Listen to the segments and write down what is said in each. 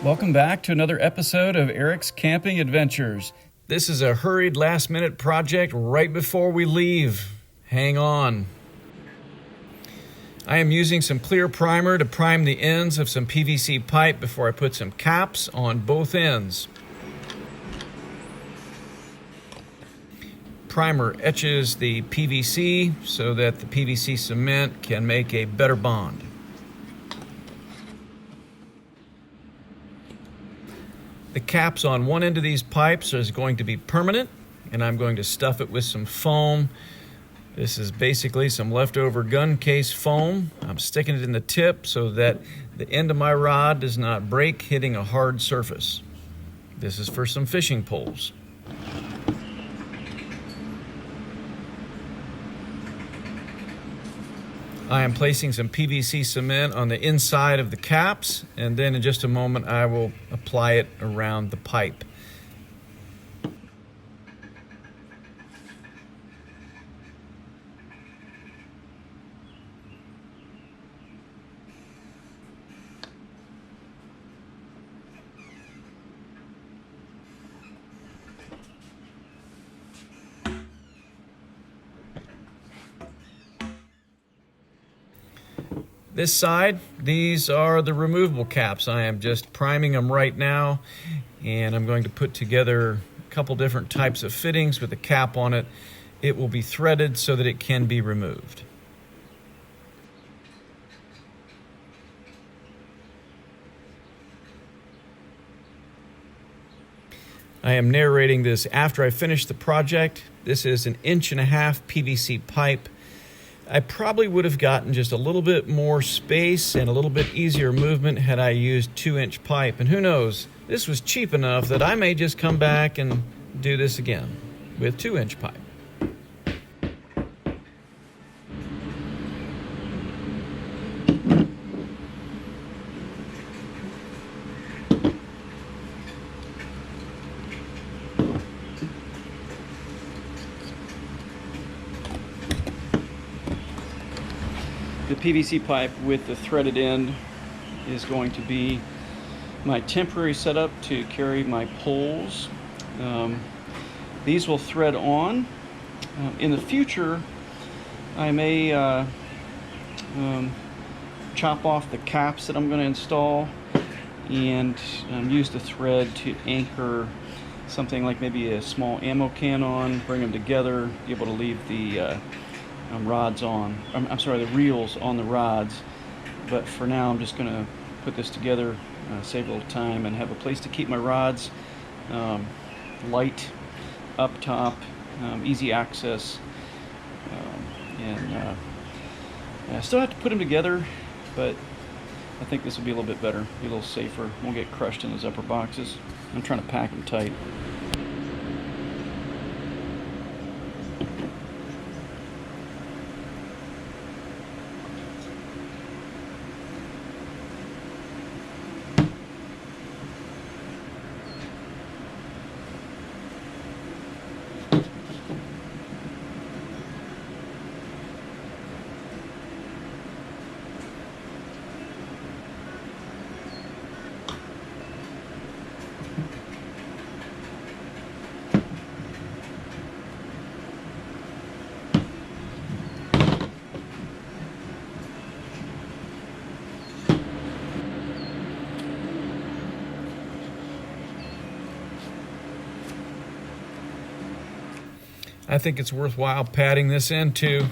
Welcome back to another episode of Eric's Camping Adventures. This is a hurried last-minute project right before we leave. Hang on. I am using some clear primer to prime the ends of some PVC pipe before I put some caps on both ends. Primer etches the PVC so that the PVC cement can make a better bond. The caps on one end of these pipes is going to be permanent, and I'm going to stuff it with some foam. This is basically some leftover gun case foam. I'm sticking it in the tip so that the end of my rod does not break hitting a hard surface. This is for some fishing poles. I am placing some PVC cement on the inside of the caps, and then in just a moment I will apply it around the pipe. This side, these are the removable caps. I am just priming them right now, and I'm going to put together a couple different types of fittings with a cap on it. It will be threaded so that it can be removed. I am narrating this after I finish the project. This is an 1.5-inch PVC pipe. I probably would have gotten just a little bit more space and a little bit easier movement had I used 2-inch pipe. And who knows, this was cheap enough that I may just come back and do this again with 2-inch pipe. The PVC pipe with the threaded end is going to be my temporary setup to carry my poles. These will thread on. In the future, I may chop off the caps that I'm going to install and use the thread to anchor something like maybe a small ammo can on, bring them together, be able to leave the rods on, the reels on the rods. But for now I'm just going to put this together, save a little time, and have a place to keep my rods, light up top, easy access, and I still have to put them together, but I think this will be a little bit better, be a little safer, won't get crushed in those upper boxes. I'm trying to pack them tight. I think it's worthwhile padding this in too.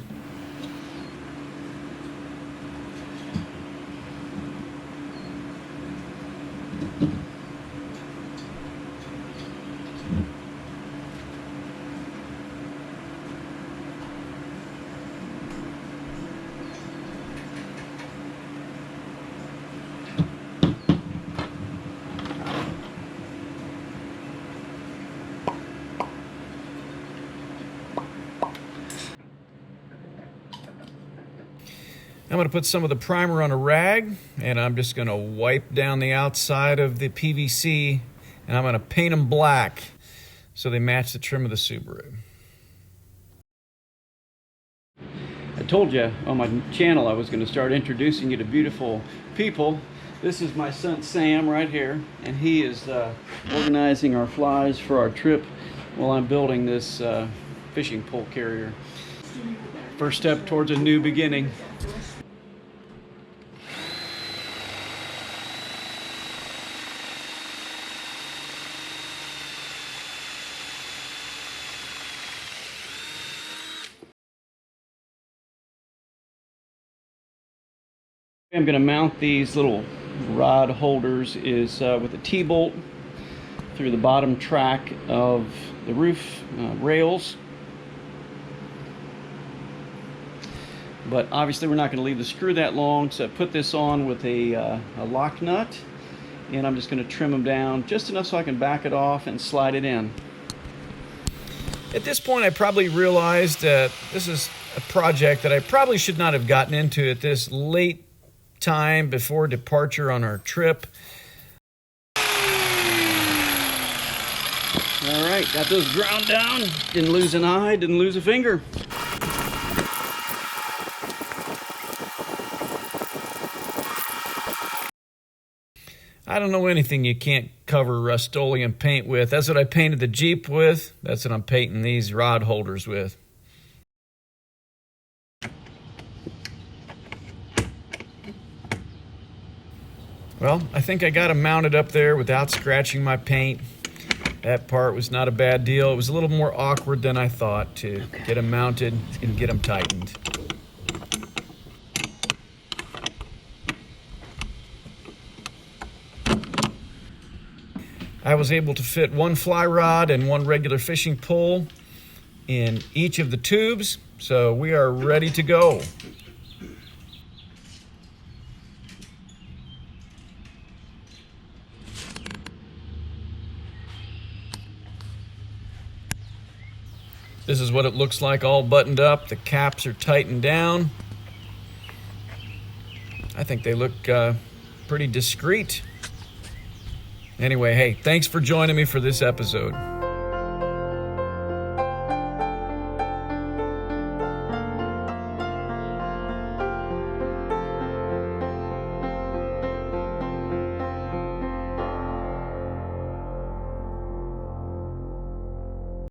I'm going to put some of the primer on a rag, and I'm just going to wipe down the outside of the PVC, and I'm going to paint them black so they match the trim of the Subaru. I told you on my channel I was going to start introducing you to beautiful people, This is my son Sam right here, and he is organizing our flies for our trip while I'm building this fishing pole carrier. First step towards a new beginning. I'm going to mount these little rod holders is with a T-bolt through the bottom track of the roof rails. But obviously we're not going to leave the screw that long, so I put this on with a lock nut, and I'm just going to trim them down just enough so I can back it off and slide it in. At this point, I probably realized that this is a project that I probably should not have gotten into at this late time before departure on our trip. All right, got those ground down. Didn't lose an eye, didn't lose a finger. I don't know anything you can't cover Rust-Oleum paint with. That's what I painted the Jeep with. That's what I'm painting these rod holders with. Well, I think I got them mounted up there without scratching my paint. That part was not a bad deal. It was a little more awkward than I thought to get them mounted and get them tightened. I was able to fit one fly rod and one regular fishing pole in each of the tubes, so we are ready to go. This is what it looks like all buttoned up. The caps are tightened down. I think they look pretty discreet. Anyway, hey, thanks for joining me for this episode.